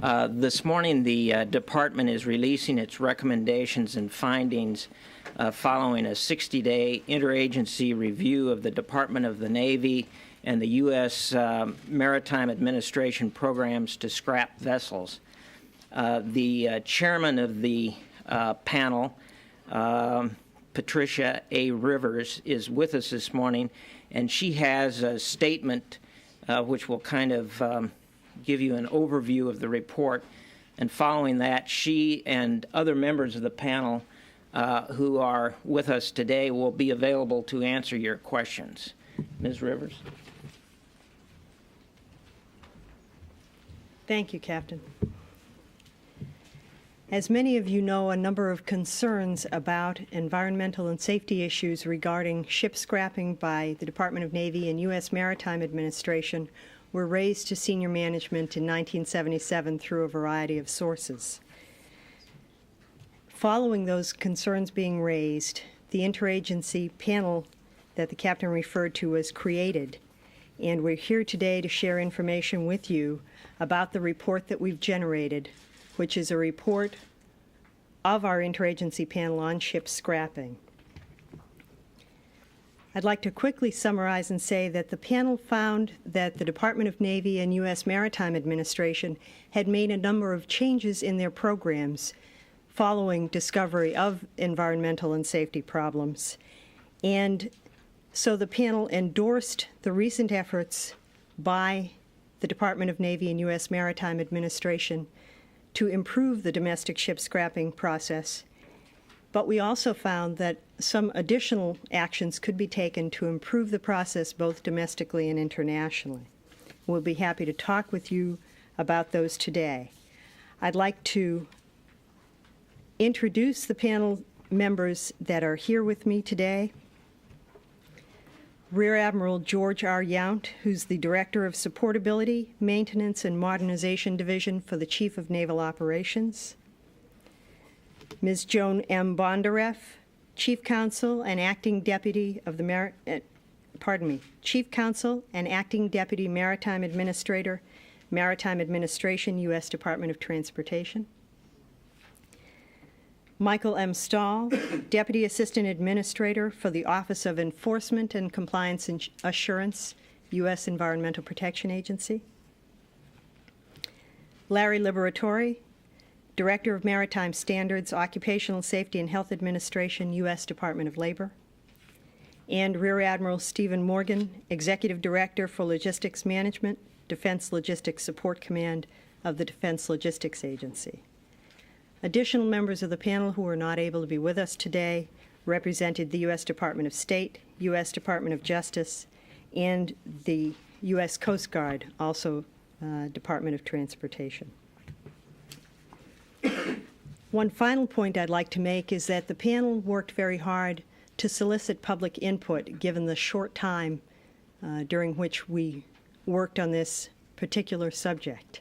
This morning, the Department is releasing its recommendations and findings following a 60-day interagency review of the Department of the Navy and the U.S. Maritime Administration programs to scrap vessels. The chairman of the panel, Patricia A. is with us this morning, and she has a statement which will kind of give you an overview of the report. And following that, she and other members of the panel who are with us today will be available to answer your questions. Ms. Rivers. Thank you, Captain. As many of you know, a number of concerns about environmental and safety issues regarding ship scrapping by the Department of Navy and U.S. Maritime Administration were raised to senior management in 1977 through a variety of sources. Following those concerns being raised, the interagency panel that the captain referred to was created, and we're here today to share information with you about the report that we've generated, which is a report of our interagency panel on ship scrapping. I'd like to quickly summarize and say that the panel found that the Department of Navy and U.S. Maritime Administration had made a number of changes in their programs following discovery of environmental and safety problems. And so the panel endorsed the recent efforts by the Department of Navy and U.S. Maritime Administration to improve the domestic ship scrapping process. But we also found that some additional actions could be taken to improve the process both domestically and internationally. We'll be happy to talk with you about those today. I'd like to introduce the panel members that are here with me today. Rear Admiral George R. Yount, who's the Director of Supportability, Maintenance, and Modernization Division for the Chief of Naval Operations. Ms. Joan M. Bondareff, Chief Counsel and Acting Deputy of the Chief Counsel and Acting Deputy Maritime Administrator, Maritime Administration, U.S. Department of Transportation. Michael M. Stahl, Deputy Assistant Administrator for the Office of Enforcement and Compliance Assurance, U.S. Environmental Protection Agency. Larry Liberatore, Director of Maritime Standards, Occupational Safety and Health Administration, U.S. Department of Labor. And Rear Admiral Stephen Morgan, Executive Director for Logistics Management, Defense Logistics Support Command of the Defense Logistics Agency. Additional members of the panel who are not able to be with us today represented the U.S. Department of State, U.S. Department of Justice, and the U.S. Coast Guard, also Department of Transportation. One final point I'd like to make is that the panel worked very hard to solicit public input given the short time during which we worked on this particular subject.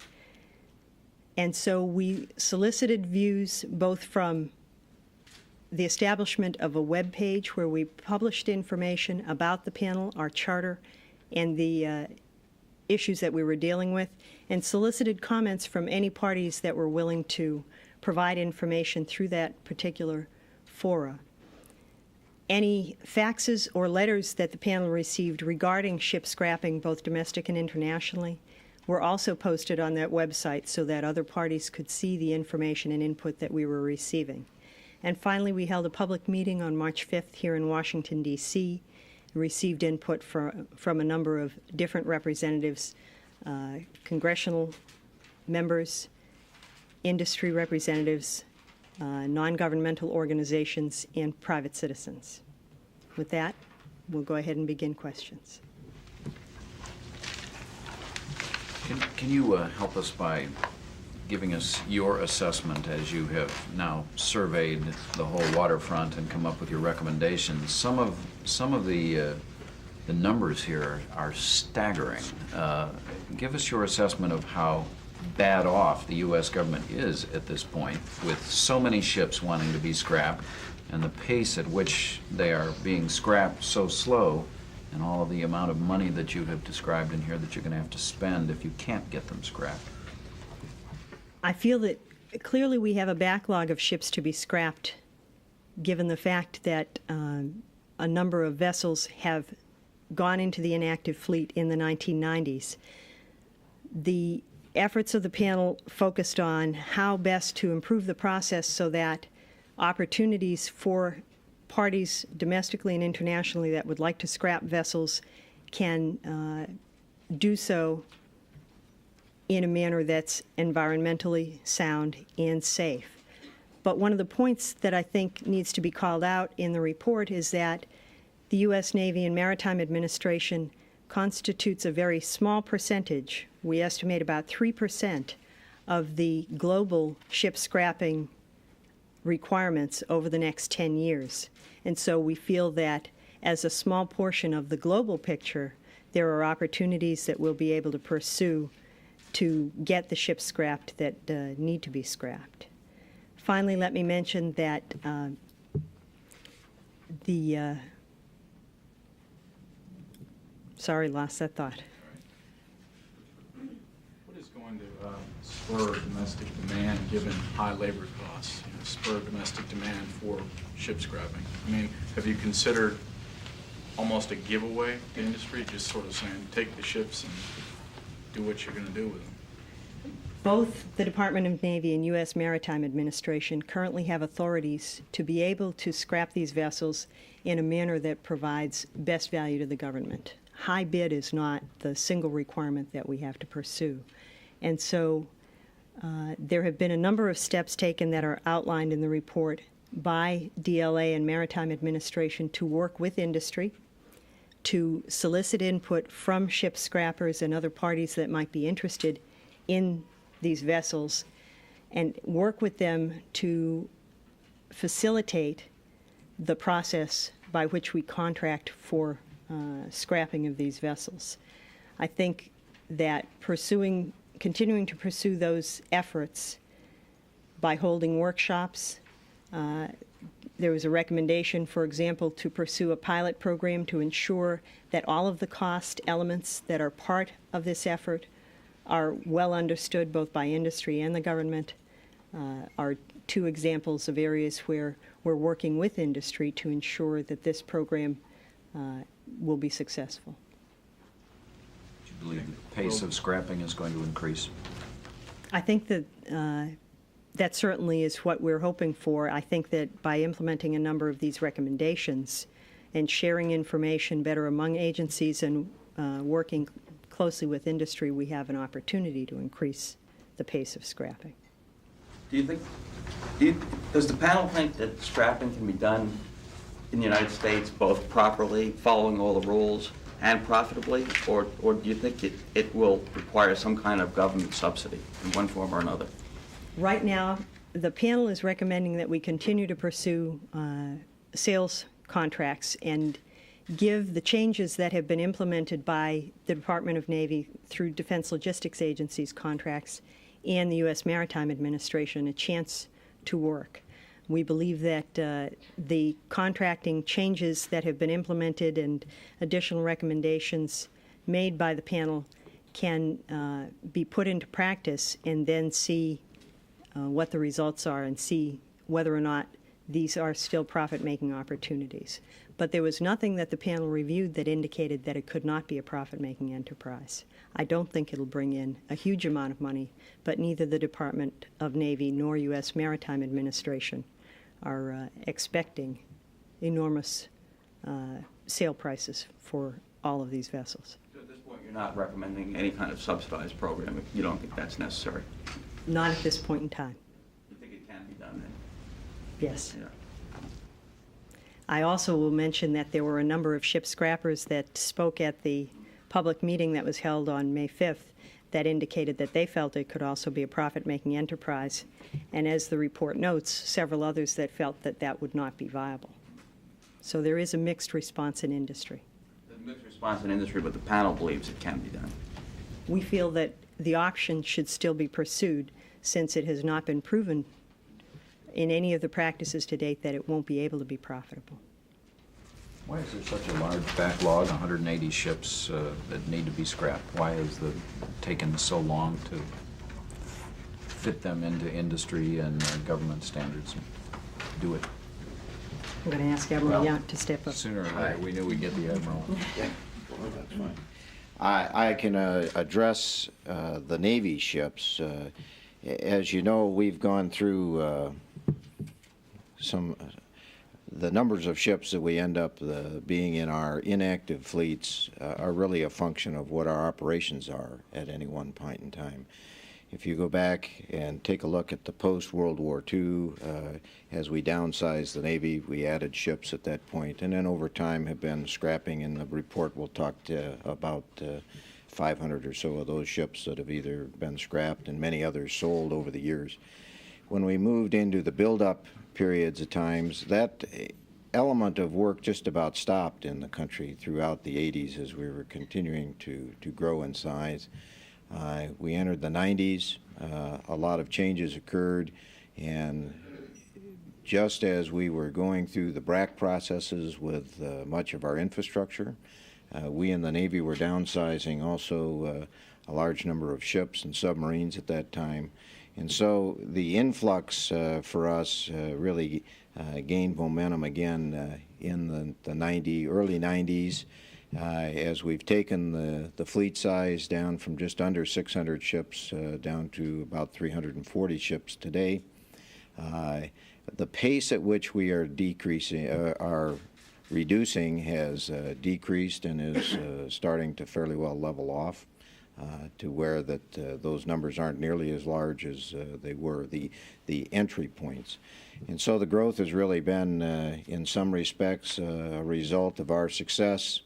And so we solicited views both from the establishment of a web page where we published information about the panel, our charter, and the issues that we were dealing with, and solicited comments from any parties that were willing to provide information through that particular fora. Any faxes or letters that the panel received regarding ship scrapping, both domestic and internationally, were also posted on that website so that other parties could see the information and input that we were receiving. And finally, we held a public meeting on March 5th here in Washington, D.C., received input from a number of different representatives, congressional members, industry representatives, non-governmental organizations, and private citizens. With that, we'll go ahead and begin questions. Can you help us by giving us your assessment as you have now surveyed the whole waterfront and come up with your recommendations? Some of the numbers here are staggering. Give us your assessment of how bad off the U.S. government is at this point, with so many ships wanting to be scrapped and the pace at which they are being scrapped so slow, and all of the amount of money that you have described in here that you're going to have to spend if you can't get them scrapped. I feel that clearly we have a backlog of ships to be scrapped, given the fact that a number of vessels have gone into the inactive fleet in the 1990s. The efforts of the panel focused on how best to improve the process so that opportunities for parties domestically and internationally that would like to scrap vessels can do so in a manner that's environmentally sound and safe. But one of the points that I think needs to be called out in the report is that the U.S. Navy and Maritime Administration constitutes a very small percentage. We estimate about 3% of the global ship scrapping requirements over the next 10 years. And so we feel that as a small portion of the global picture, there are opportunities that we'll be able to pursue to get the ships scrapped that need to be scrapped. Finally, let me mention that sorry, lost that thought. What is going to spur domestic demand given high labor costs? Spur domestic demand for ship scrapping? I mean, have you considered almost a giveaway to industry, just sort of saying, take the ships and do what you're going to do with them? Both the Department of Navy and U.S. Maritime Administration currently have authorities to be able to scrap these vessels in a manner that provides best value to the government. High bid is not the single requirement that we have to pursue. And so there have been a number of steps taken that are outlined in the report by DLA and Maritime Administration to work with industry, to solicit input from ship scrappers and other parties that might be interested in these vessels, and work with them to facilitate the process by which we contract for scrapping of these vessels. I think that continuing to pursue those efforts by holding workshops. There was a recommendation, for example, to pursue a pilot program to ensure that all of the cost elements that are part of this effort are well understood both by industry and the government, are two examples of areas where we're working with industry to ensure that this program will be successful. Do you believe the pace of scrapping is going to increase? I think that that certainly is what we're hoping for. I think that by implementing a number of these recommendations and sharing information better among agencies and working closely with industry, we have an opportunity to increase the pace of scrapping. Does the panel think that scrapping can be done in the United States both properly, following all the rules, and profitably, or do you think it will require some kind of government subsidy in one form or another? Right now, the panel is recommending that we continue to pursue sales contracts and give the changes that have been implemented by the Department of Navy through Defense Logistics Agency's contracts and the U.S. Maritime Administration a chance to work. We believe that the contracting changes that have been implemented and additional recommendations made by the panel can be put into practice and then see what the results are and see whether or not these are still profit-making opportunities. But there was nothing that the panel reviewed that indicated that it could not be a profit-making enterprise. I don't think it'll bring in a huge amount of money, but neither the Department of Navy nor U.S. Maritime Administration are expecting enormous sale prices for all of these vessels. So at this point, you're not recommending any kind of subsidized program. You don't think that's necessary? Not at this point in time. You think it can be done then? Yes. Yeah. I also will mention that there were a number of ship scrappers that spoke at the public meeting that was held on May 5th that indicated that they felt it could also be a profit-making enterprise. And as the report notes, several others that felt that that would not be viable. So there is a mixed response in industry. There's a mixed response in industry, but the panel believes it can be done. We feel that the option should still be pursued since it has not been proven in any of the practices to date that it won't be able to be profitable. Why is there such a large backlog, 180 ships that need to be scrapped? Why has it taken so long to fit them into industry and government standards. Do it. I'm going to ask Admiral Yount to step up. Sooner or later, we knew we'd get the Admiral. That's fine. I can address the Navy ships. As you know, we've gone through the numbers of ships that we end up being in our inactive fleets are really a function of what our operations are at any one point in time. If you go back and take a look at the post-World War II, as we downsized the Navy, we added ships at that point, and then over time have been scrapping. In the report, we'll talk about 500 or so of those ships that have either been scrapped and many others sold over the years. When we moved into the build-up periods of times, that element of work just about stopped in the country throughout the 80s as we were continuing to grow in size. We entered the 90s, a lot of changes occurred, and just as we were going through the BRAC processes with much of our infrastructure, we in the Navy were downsizing also a large number of ships and submarines at that time. And so the influx for us really gained momentum again in the early 90s. As we've taken the fleet size down from just under 600 ships down to about 340 ships today. The pace at which we are reducing has decreased and is starting to fairly well level off to where that those numbers aren't nearly as large as they were, the entry points. And so the growth has really been, in some respects, a result of our success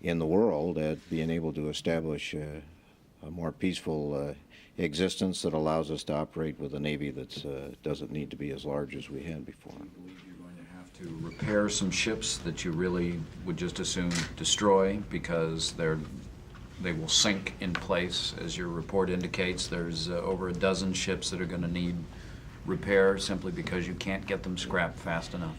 in the world at being able to establish a more peaceful existence that allows us to operate with a Navy that doesn't need to be as large as we had before. Do you believe you're going to have to repair some ships that you really would just as soon destroy because they will sink in place? As your report indicates, there's over a dozen ships that are going to need repair simply because you can't get them scrapped fast enough.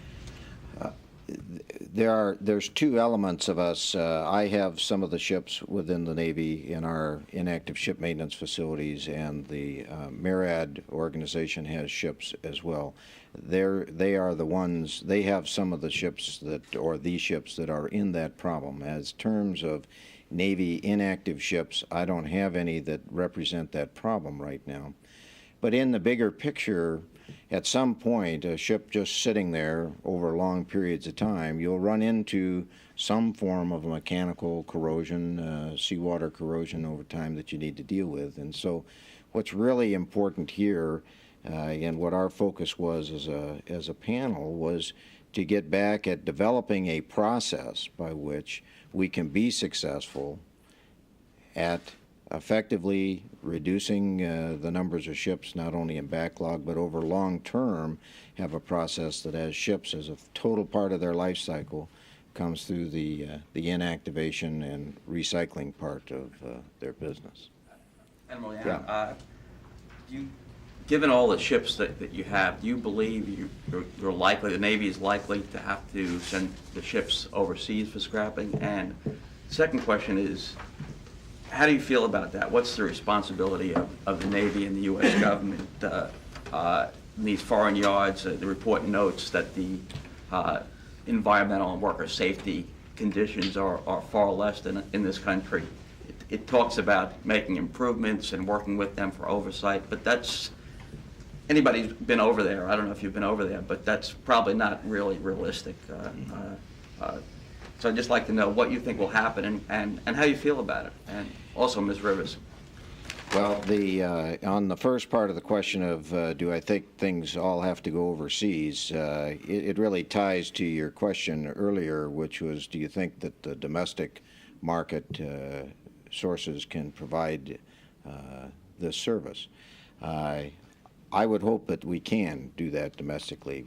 There's two elements of us. I have some of the ships within the Navy in our inactive ship maintenance facilities, and the MARAD organization has ships as well. They are the ones, they have some of the ships these ships that are in that problem. As terms of Navy inactive ships, I don't have any that represent that problem right now. But in the bigger picture, at some point, a ship just sitting there over long periods of time, you'll run into some form of mechanical corrosion, seawater corrosion over time that you need to deal with. And so what's really important here, and what our focus was as a panel, was to get back at developing a process by which we can be successful at effectively reducing the numbers of ships, not only in backlog, but over long term, have a process that as ships as a total part of their life cycle comes through the inactivation and recycling part of their business. Admiral, Yeah. Given all the ships that you have, do you believe you're likely, the Navy is likely to have to send the ships overseas for scrapping? And second question is, how do you feel about that? What's the responsibility of the Navy and the U.S. government in these foreign yards? The report notes that the environmental and worker safety conditions are far less than in this country. It talks about making improvements and working with them for oversight, but that's, anybody who's been over there, I don't know if you've been over there, but that's probably not really realistic. So I'd just like to know what you think will happen and how you feel about it. And also, Ms. Rivers. Well, on the first part of the question of do I think things all have to go overseas, it really ties to your question earlier, which was, do you think that the domestic market sources can provide this service? I would hope that we can do that domestically.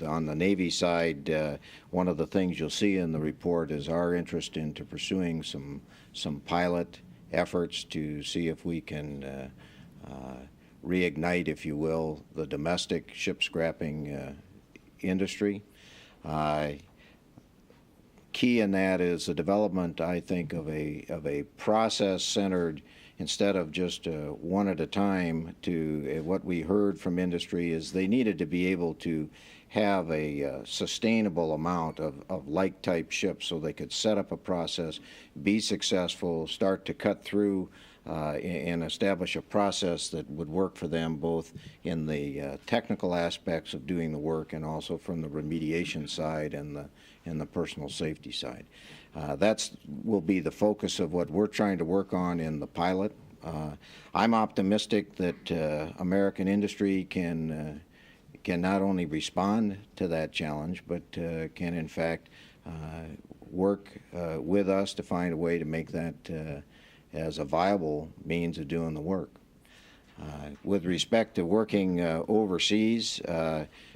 On the Navy side, one of the things you'll see in the report is our interest into pursuing some pilot efforts to see if we can reignite, if you will, the domestic ship scrapping industry. Key in that is the development, I think, of a process centered instead of just one at a time, to what we heard from industry is they needed to be able to have a sustainable amount of like-type ships so they could set up a process, be successful, start to cut through and establish a process that would work for them both in the technical aspects of doing the work and also from the remediation side and the personal safety side. That will be the focus of what we're trying to work on in the pilot. I'm optimistic that American industry can not only respond to that challenge, but can in fact work with us to find a way to make that as a viable means of doing the work. With respect to working overseas,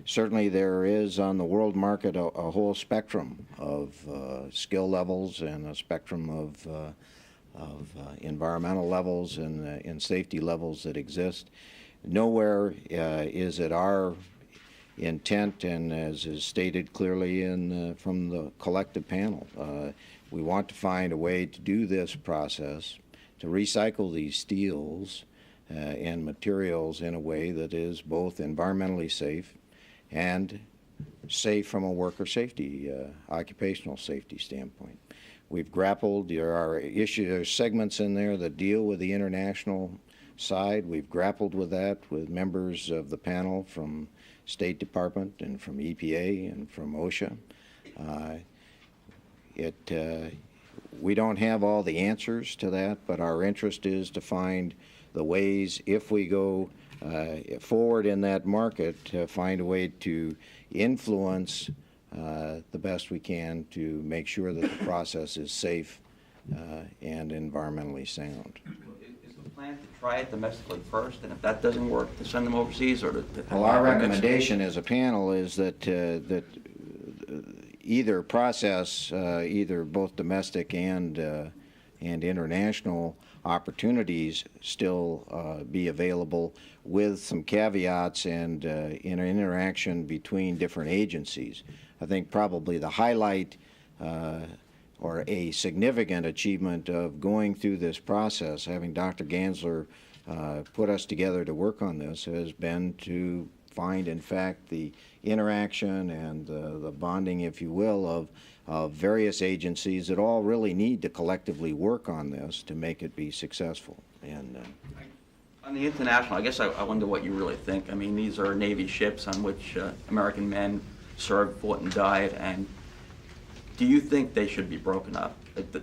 certainly there is on the world market a whole spectrum of skill levels and a spectrum of environmental levels and safety levels that exist. Nowhere is it our intent, and as is stated clearly from the collective panel, we want to find a way to do this process, to recycle these steels and materials in a way that is both environmentally safe and safe from a worker safety, occupational safety standpoint. We've grappled, there are segments in there that deal with the international side. We've grappled with that with members of the panel from State Department and from EPA and from OSHA. We don't have all the answers to that, but our interest is to find the ways, if we go forward in that market, to find a way to influence the best we can to make sure that the process is safe and environmentally sound. Is the plan to try it domestically first, and if that doesn't work, to send them overseas, or to well, our recommendation as a panel is that either process, either both domestic and international opportunities still be available with some caveats and in an interaction between different agencies. I think probably the highlight or a significant achievement of going through this process, having Dr. Gansler put us together to work on this, has been to find, in fact, the interaction and the bonding, if you will, of various agencies that all really need to collectively work on this to make it be successful. And on the international, I guess I wonder what you really think. I mean, these are Navy ships on which American men served, fought, and died, and do you think they should be broken up?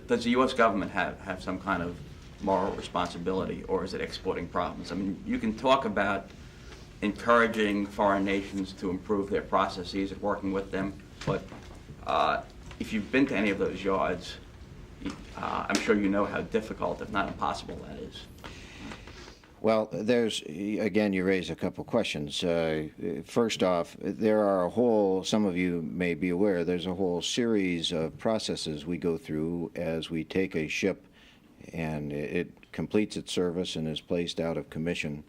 Does the U.S. government have some kind of moral responsibility, or is it exporting problems? I mean, you can talk about encouraging foreign nations to improve their processes and working with them, but if you've been to any of those yards, I'm sure you know how difficult, if not impossible, that is. Well, again, you raise a couple questions. First off, there are some of you may be aware, there's a whole series of processes we go through as we take a ship and it completes its service and is placed out of commission.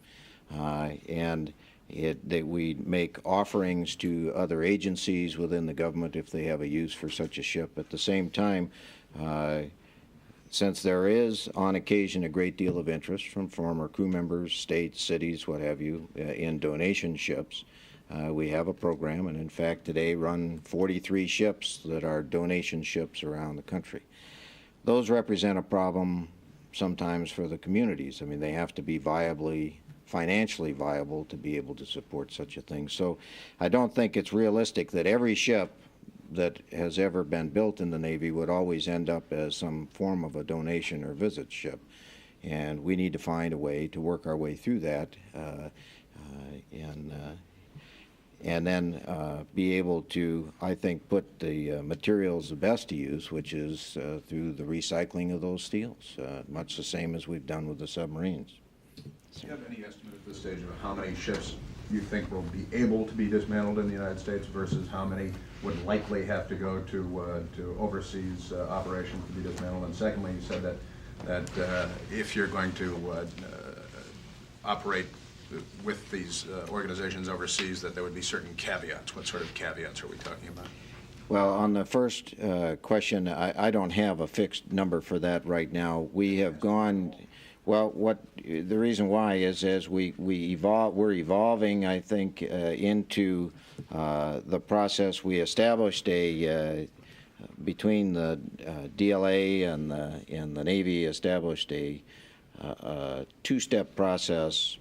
We make offerings to other agencies within the government if they have a use for such a ship. At the same time, since there is on occasion a great deal of interest from former crew members, states, cities, what have you, in donation ships, we have a program, and in fact today run 43 ships that are donation ships around the country. Those represent a problem sometimes for the communities. I mean, they have to be financially viable to be able to support such a thing. So I don't think it's realistic that every ship that has ever been built in the Navy would always end up as some form of a donation or visit ship. And we need to find a way to work our way through that and then be able to, I think, put the materials the best to use, which is through the recycling of those steels, much the same as we've done with the submarines. Do you have any estimate at this stage of how many ships you think will be able to be dismantled in the United States versus how many would likely have to go to overseas operations to be dismantled? And secondly, you said that if you're going to operate with these organizations overseas, that there would be certain caveats. What sort of caveats are we talking about? Well, on the first question, I don't have a fixed number for that right now. We have gone Well, the reason why is as we're evolving, I think, into the process. We established between the DLA and the Navy established a two-step process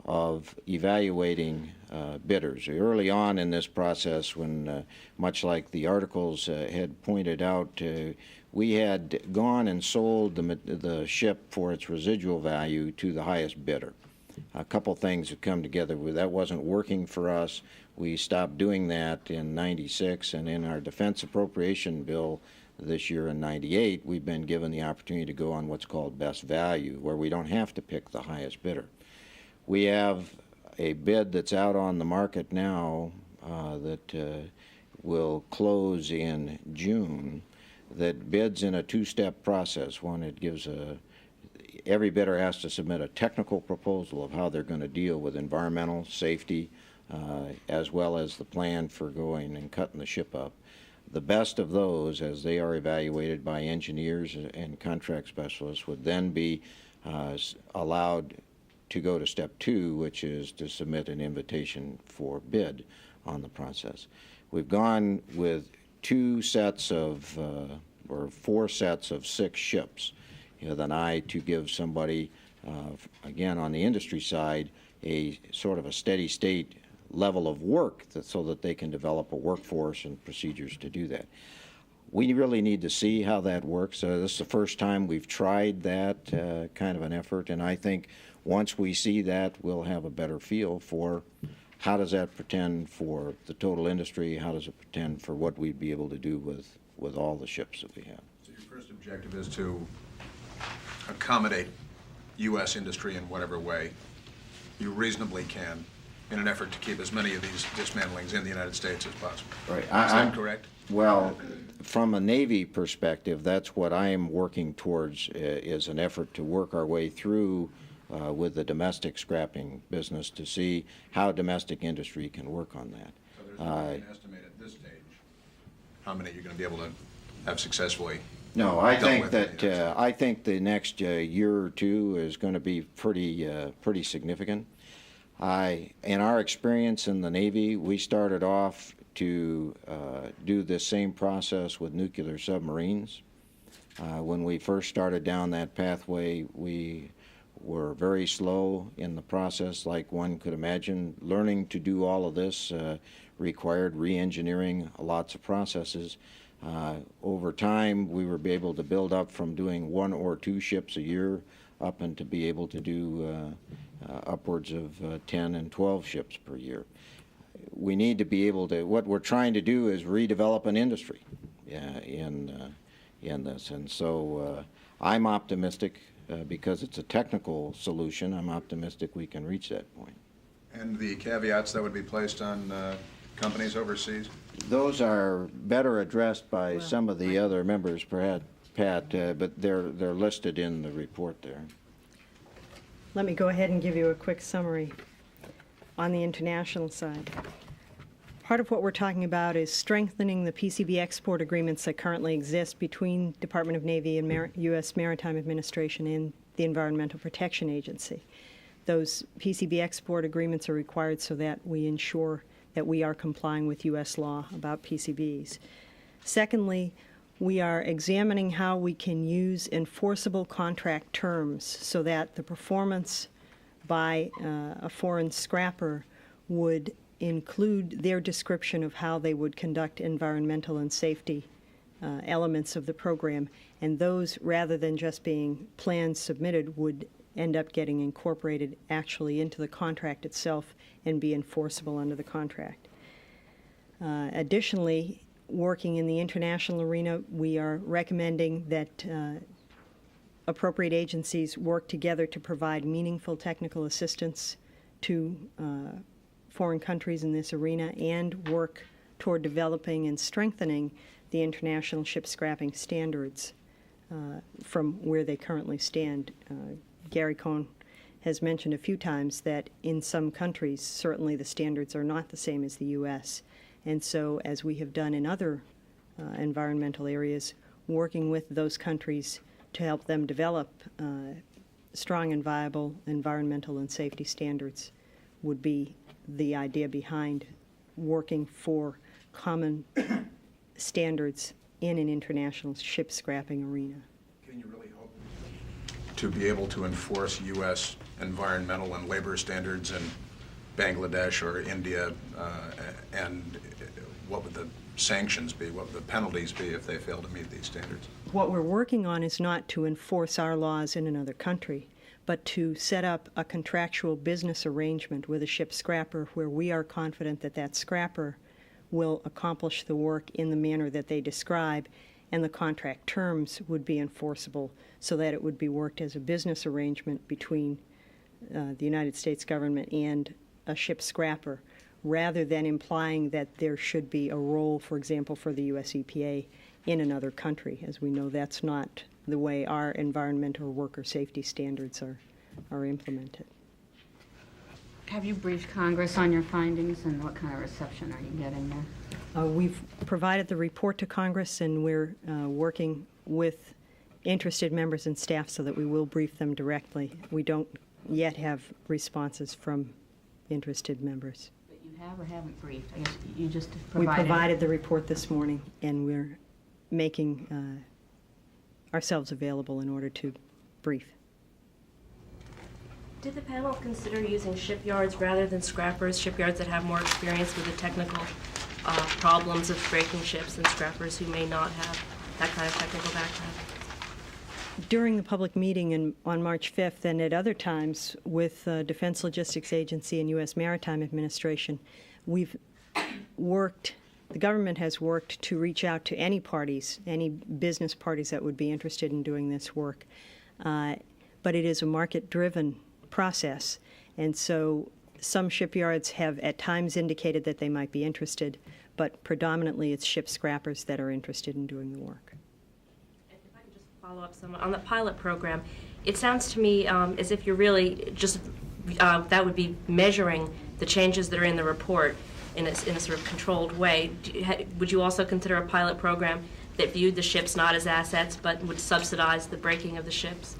of evaluating bidders. Early on in this process, when much like the articles had pointed out, we had gone and sold the ship for its residual value to the highest bidder. A couple things have come together. That wasn't working for us. We stopped doing that in '96, and in our defense appropriation bill this year in '98, we've been given the opportunity to go on what's called best value, where we don't have to pick the highest bidder. We have a bid that's out on the market now that will close in June that bids in a two-step process. One, it gives every bidder has to submit a technical proposal of how they're going to deal with environmental safety as well as the plan for going and cutting the ship up. The best of those, as they are evaluated by engineers and contract specialists, would then be allowed to go to step 2, which is to submit an invitation for bid on the process. We've gone with 2 sets of, or 4 sets of 6 ships, with an eye to give somebody, again, on the industry side, a sort of a steady state level of work so that they can develop a workforce and procedures to do that. We really need to see how that works. This is the first time we've tried that kind of an effort, and I think once we see that, we'll have a better feel for how does that pretend for the total industry, how does it pretend for what we'd be able to do with all the ships that we have. So your first objective is to accommodate U.S. industry in whatever way you reasonably can in an effort to keep as many of these dismantlings in the United States as possible. Right. Is that correct? Well, from a Navy perspective, that's what I am working towards, is an effort to work our way through with the domestic scrapping business to see how domestic industry can work on that. So there's not an estimate at this stage how many you're going to be able to have successfully. No, I think that I think the next year or 2 is going to be pretty significant. In our experience in the Navy, we started off to do this same process with nuclear submarines. When we first started down that pathway, we were very slow in the process, like one could imagine. Learning to do all of this required re-engineering lots of processes. Over time, we were able to build up from doing 1 or 2 ships a year up and to be able to do upwards of 10 and 12 ships per year. We need to be able to, what we're trying to do is redevelop an industry in this. And so I'm optimistic because it's a technical solution. I'm optimistic we can reach that point. And the caveats that would be placed on companies overseas? Those are better addressed by some of the other members, perhaps, Pat, but they're listed in the report there. Let me go ahead and give you a quick summary on the international side. Part of what we're talking about is strengthening the PCB export agreements that currently exist between Department of Navy and U.S. Maritime Administration and the Environmental Protection Agency. Those PCB export agreements are required so that we ensure that we are complying with U.S. law about PCBs. Secondly, we are examining how we can use enforceable contract terms so that the performance by a foreign scrapper would include their description of how they would conduct environmental and safety elements of the program, and those, rather than just being plans submitted, would end up getting incorporated actually into the contract itself and be enforceable under the contract. Additionally, working in the international arena, we are recommending that appropriate agencies work together to provide meaningful technical assistance to foreign countries in this arena and work toward developing and strengthening the international ship scrapping standards from where they currently stand. Gary Cohn has mentioned a few times that in some countries, certainly the standards are not the same as the U.S. And so, as we have done in other environmental areas, working with those countries to help them develop strong and viable environmental and safety standards would be the idea behind working for common standards in an international ship scrapping arena. Can you really hope to be able to enforce U.S. environmental and labor standards in Bangladesh or India, and what would the sanctions be? What would the penalties be if they fail to meet these standards? What we're working on is not to enforce our laws in another country, but to set up a contractual business arrangement with a ship scrapper where we are confident that that scrapper will accomplish the work in the manner that they describe, and the contract terms would be enforceable so that it would be worked as a business arrangement between the United States government and a ship scrapper, rather than implying that there should be a role, for example, for the U.S. EPA in another country. As we know, that's not the way our environmental worker safety standards are implemented. Have you briefed Congress on your findings, and what kind of reception are you getting there? We've provided the report to Congress, and we're working with interested members and staff so that we will brief them directly. We don't yet have responses from interested members. But you have or haven't briefed? I guess you just We provided. provided the report this morning, and we're making ourselves available in order to brief. Did the panel consider using shipyards rather than scrappers, shipyards that have more experience with the technical problems of breaking ships than scrappers who may not have that kind of technical background? During the public meeting on March 5th and at other times with Defense Logistics Agency and U.S. Maritime Administration, we've worked, the government has worked to reach out to any parties, any business parties that would be interested in doing this work. But it is a market-driven process, and so some shipyards have at times indicated that they might be interested, but predominantly it's ship scrappers that are interested in doing the work. If I could just follow up some on the pilot program, it sounds to me as if you're really just that would be measuring the changes that are in the report in a sort of controlled way. Would you also consider a pilot program that viewed the ships not as assets but would subsidize the breaking of the ships?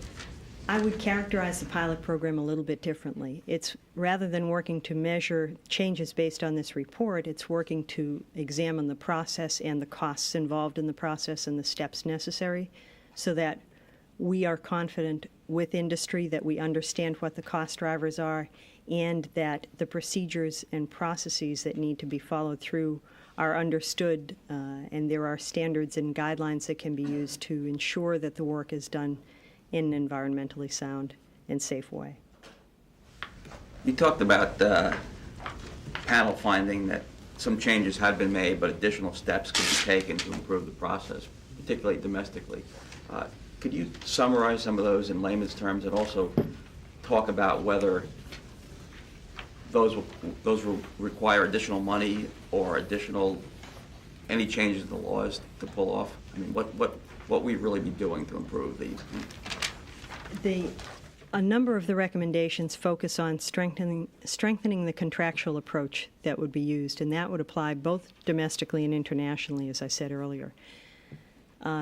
I would characterize the pilot program a little bit differently. It's rather than working to measure changes based on this report, it's working to examine the process and the costs involved in the process and the steps necessary so that we are confident with industry that we understand what the cost drivers are and that the procedures and processes that need to be followed through are understood, and there are standards and guidelines that can be used to ensure that the work is done in an environmentally sound and safe way. You talked about the panel finding that some changes had been made, but additional steps could be taken to improve the process, particularly domestically. Could you summarize some of those in layman's terms and also talk about whether those will require additional money or any changes in the laws to pull off? I mean, what we really be doing to improve these? A number of the recommendations focus on strengthening the contractual approach that would be used, and that would apply both domestically and internationally, as I said earlier.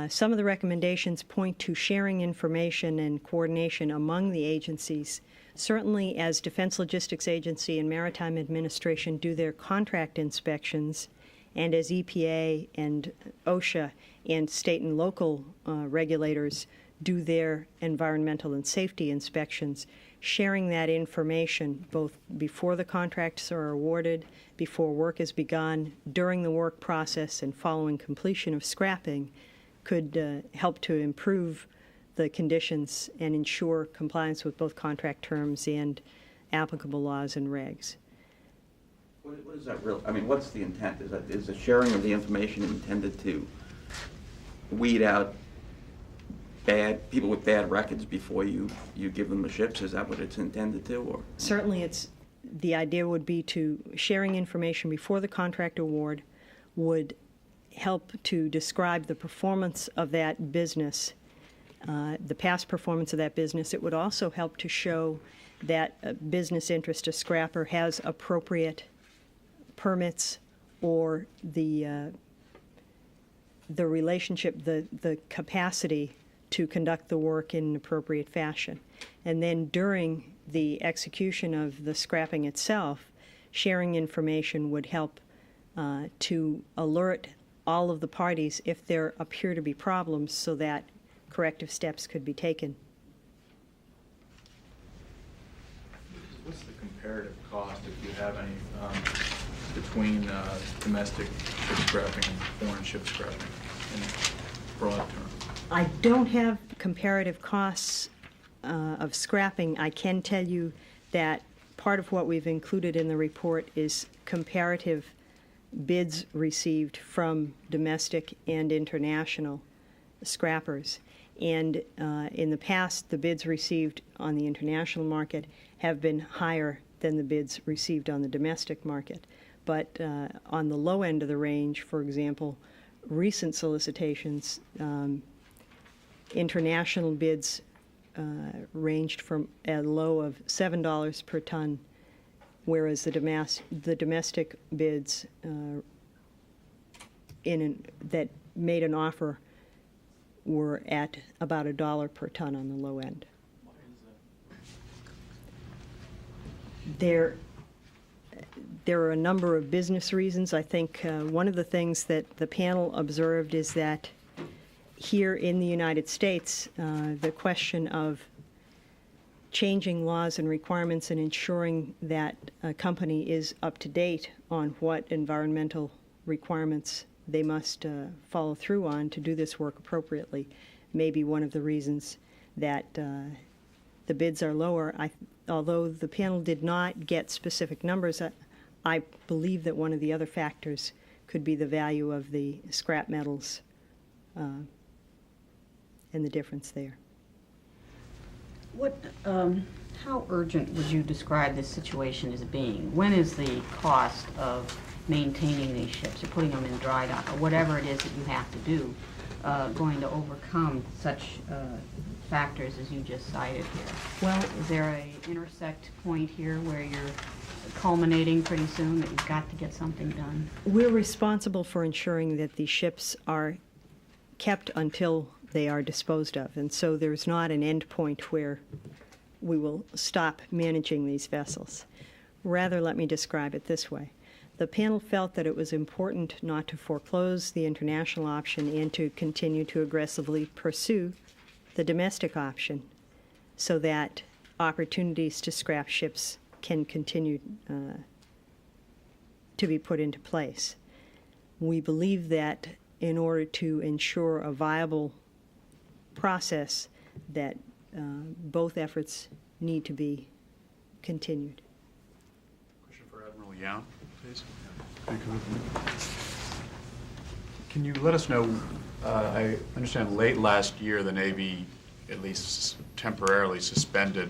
Some of the recommendations point to sharing information and coordination among the agencies. Certainly, as Defense Logistics Agency and Maritime Administration do their contract inspections, and as EPA and OSHA and state and local regulators do their environmental and safety inspections, sharing that information both before the contracts are awarded, before work is begun, during the work process, and following completion of scrapping could help to improve the conditions and ensure compliance with both contract terms and applicable laws and regs. What is that real? I mean, what's the intent? Is the sharing of the information intended to weed out people with bad records before you give them the ships? Is that what it's intended to? Or Certainly, the idea would be to sharing information before the contract award would help to describe the performance of that business, the past performance of that business. It would also help to show that a business interest, a scrapper, has appropriate permits or the relationship, the capacity to conduct the work in an appropriate fashion. And then during the execution of the scrapping itself, sharing information would help to alert all of the parties if there appear to be problems so that corrective steps could be taken. What's the comparative cost, if you have any, between domestic ship scrapping and foreign ship scrapping in broad terms? I don't have comparative costs of scrapping. I can tell you that part of what we've included in the report is comparative bids received from domestic and international scrappers. And in the past, the bids received on the international market have been higher than the bids received on the domestic market. But on the low end of the range, for example, recent solicitations, international bids ranged from a low of $7 per ton, whereas the domestic bids that made an offer were at about $1 per ton on the low end. Why is that? There are a number of business reasons. I think one of the things that the panel observed is that here in the United States, the question of changing laws and requirements and ensuring that a company is up to date on what environmental requirements they must follow through on to do this work appropriately may be one of the reasons that the bids are lower. Although the panel did not get specific numbers, I believe that one of the other factors could be the value of the scrap metals and the difference there. How urgent would you describe this situation as being? When is the cost of maintaining these ships or putting them in dry dock or whatever it is that you have to do going to overcome such factors as you just cited here? Well, is there an intersect point here where you're culminating pretty soon that you've got to get something done? We're responsible for ensuring that these ships are kept until they are disposed of, and so there's not an end point where we will stop managing these vessels. Rather, let me describe it this way. The panel felt that it was important not to foreclose the international option and to continue to aggressively pursue the domestic option so that opportunities to scrap ships can continue to be put into place. We believe that in order to ensure a viable process, that both efforts need to be continued. Question for Admiral Young, please. Can you let us know, I understand late last year the Navy at least temporarily suspended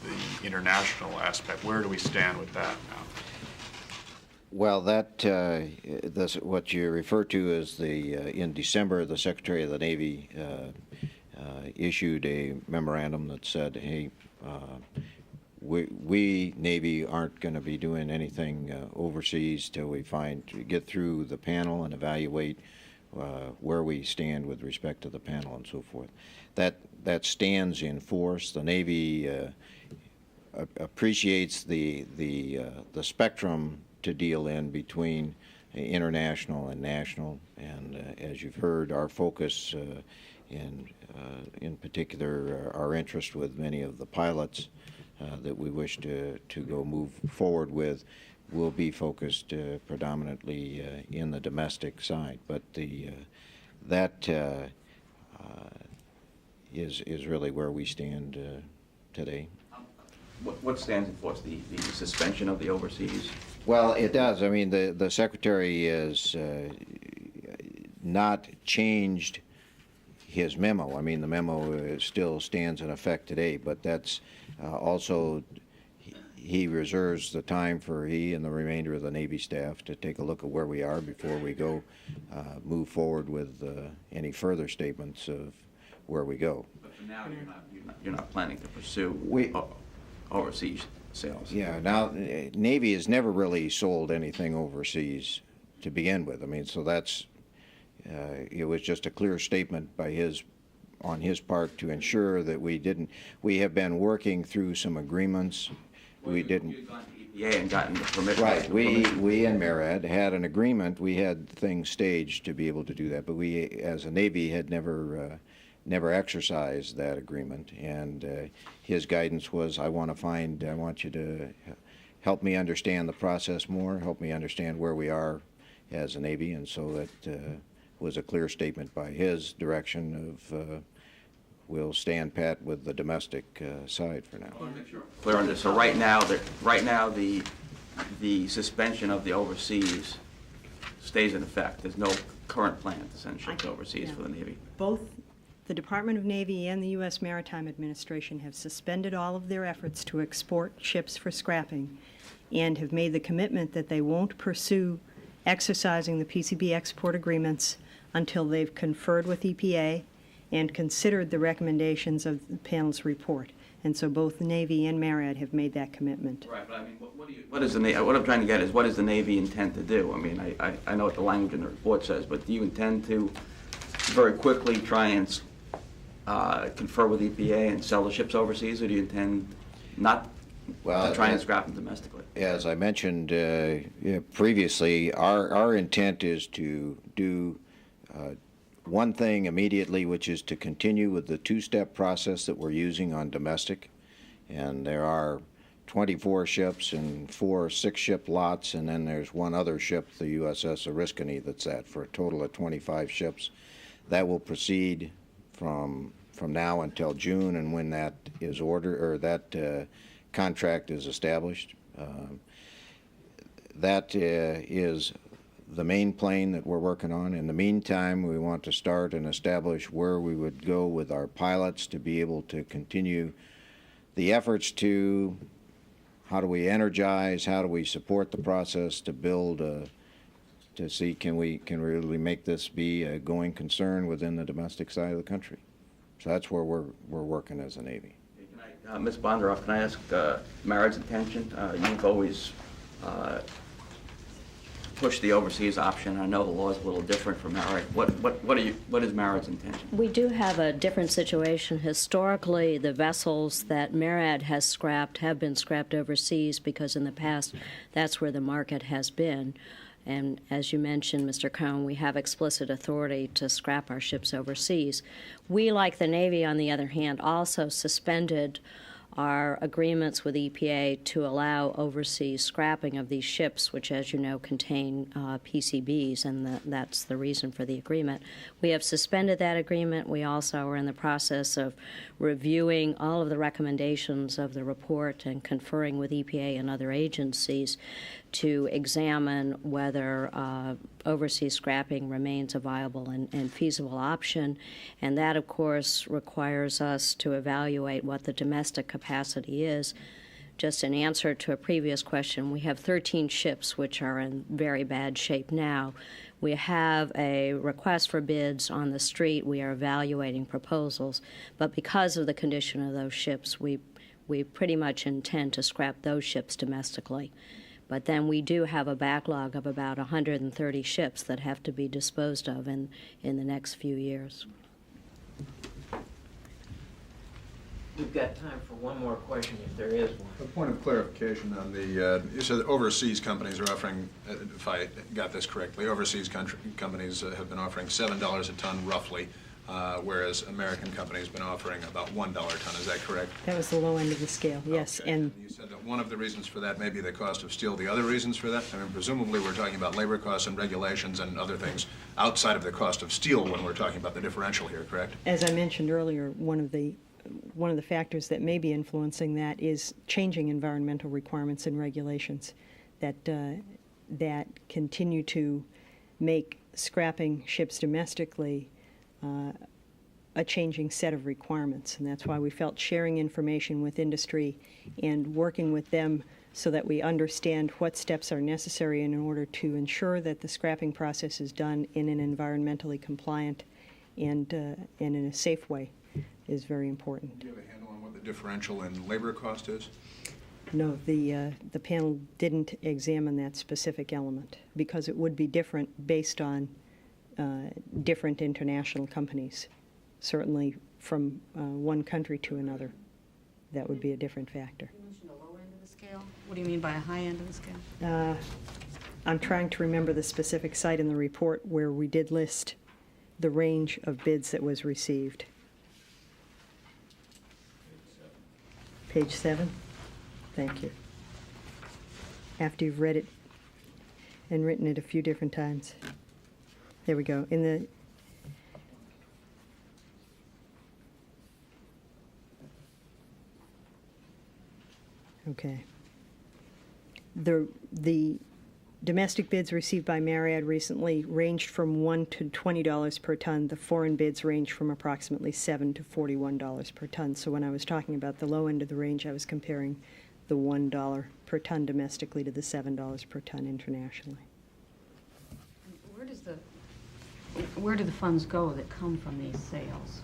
the international aspect. Where do we stand with that now? Well, that's what you refer to as in December, the Secretary of the Navy issued a memorandum that said, hey, we Navy aren't going to be doing anything overseas till we get through the panel and evaluate where we stand with respect to the panel and so forth. That stands in force. The Navy appreciates the spectrum to deal in between international and national, and as you've heard, our focus in particular, our interest with many of the pilots that we wish to move forward with will be focused predominantly in the domestic side. But that is really where we stand today. What stands in force? The suspension of the overseas? Well, it does. I mean, the Secretary has not changed his memo. I mean, the memo still stands in effect today, but that's also, he reserves the time for he and the remainder of the Navy staff to take a look at where we are before we go move forward with any further statements of where we go. But for now, you're not planning to pursue overseas sales. Yeah, now, Navy has never really sold anything overseas to begin with. I mean, so that's, it was just a clear statement by his on his part to ensure that we have been working through some agreements. We didn't. You'd gone to EPA and gotten the permit. Right, we and MARAD had an agreement. We had things staged to be able to do that, but we, as a Navy, had never exercised that agreement. And his guidance was, I want you to help me understand the process more, help me understand where we are as a Navy, and so that was a clear statement by his direction of we'll stand pat with the domestic side for now. Clear on this. So right now, the suspension of the overseas stays in effect. There's no current plan to send ships overseas for the Navy. Both the Department of Navy and the U.S. Maritime Administration have suspended all of their efforts to export ships for scrapping and have made the commitment that they won't pursue exercising the PCB export agreements until they've conferred with EPA and considered the recommendations of the panel's report. And so both the Navy and MARAD have made that commitment. Right, but I mean, what I'm trying to get is, what does the Navy intend to do? I mean, I know what the language in the report says, but do you intend to very quickly try and confer with EPA and sell the ships overseas, or do you intend not to try and scrap them domestically? As I mentioned previously, our intent is to do one thing immediately, which is to continue with the two-step process that we're using on domestic. And there are 24 ships and 4 6-ship lots, and then there's one other ship, the USS Oriskany, that's for a total of 25 ships. That will proceed from now until June, and when that is ordered, or that contract is established. That is the main plane that we're working on. In the meantime, we want to start and establish where we would go with our pilots to be able to continue the efforts to how do we energize, how do we support the process to build to see can we really make this be a going concern within the domestic side of the country. So that's where we're working as a Navy. Ms. Bondaroff, can I ask MARAD's intention? You've always pushed the overseas option. I know the law is a little different from MARAD. What is MARAD's intention? We do have a different situation. Historically, the vessels that MARAD has scrapped have been scrapped overseas because in the past that's where the market has been. And as you mentioned, Mr. Cohn, we have explicit authority to scrap our ships overseas. We, like the Navy, on the other hand, also suspended our agreements with EPA to allow overseas scrapping of these ships, which, as you know, contain PCBs, and that's the reason for the agreement. We have suspended that agreement. We also are in the process of reviewing all of the recommendations of the report and conferring with EPA and other agencies to examine whether overseas scrapping remains a viable and feasible option. And that, of course, requires us to evaluate what the domestic capacity is. Just in answer to a previous question, we have 13 ships which are in very bad shape now. We have a request for bids on the street. We are evaluating proposals. But because of the condition of those ships, we pretty much intend to scrap those ships domestically. But then we do have a backlog of about 130 ships that have to be disposed of in the next few years. We've got time for one more question if there is one. A point of clarification on the, you said overseas companies are offering, if I got this correctly, overseas companies have been offering $7 a ton roughly, whereas American companies have been offering about $1 a ton. Is that correct? That was the low end of the scale, yes. Okay. And you said that one of the reasons for that may be the cost of steel. The other reasons for that? I mean, presumably we're talking about labor costs and regulations and other things outside of the cost of steel when we're talking about the differential here, correct? As I mentioned earlier, one of the factors that may be influencing that is changing environmental requirements and regulations that continue to make scrapping ships domestically a changing set of requirements. And that's why we felt sharing information with industry and working with them so that we understand what steps are necessary in order to ensure that the scrapping process is done in an environmentally compliant and in a safe way is very important. Do you have a handle on what the differential in labor cost is? No, the panel didn't examine that specific element because it would be different based on different international companies. Certainly from one country to another. That would be a different factor. You mentioned the low end of the scale. What do you mean by a high end of the scale? I'm trying to remember the specific site in the report where we did list the range of bids that was received. Page 7? Thank you. After you've read it and written it a few different times. There we go. In the okay. The domestic bids received by Marriott recently ranged from $1 to $20 per ton. The foreign bids range from approximately $7 to $41 per ton. So when I was talking about the low end of the range, I was comparing the $1 per ton domestically to the $7 per ton internationally. Where do the funds go that come from these sales?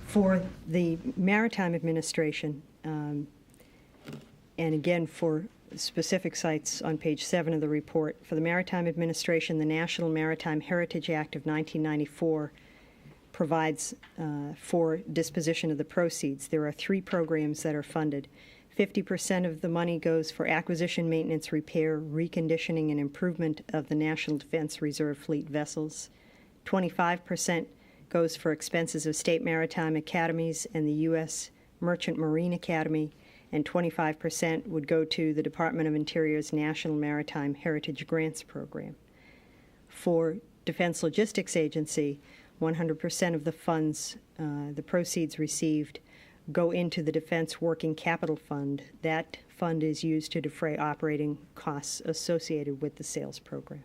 For the Maritime Administration, and again for specific sites on page 7 of the report, for the Maritime Administration, the National Maritime Heritage Act of 1994 provides for disposition of the proceeds. There are 3 programs that are funded. 50% of the money goes for acquisition, maintenance, repair, reconditioning, and improvement of the National Defense Reserve Fleet vessels. 25% goes for expenses of state maritime academies and the U.S. Merchant Marine Academy, and 25% would go to the Department of Interior's National Maritime Heritage Grants Program. For Defense Logistics Agency, 100% of the funds, the proceeds received, go into the Defense Working Capital Fund. That fund is used to defray operating costs associated with the sales program.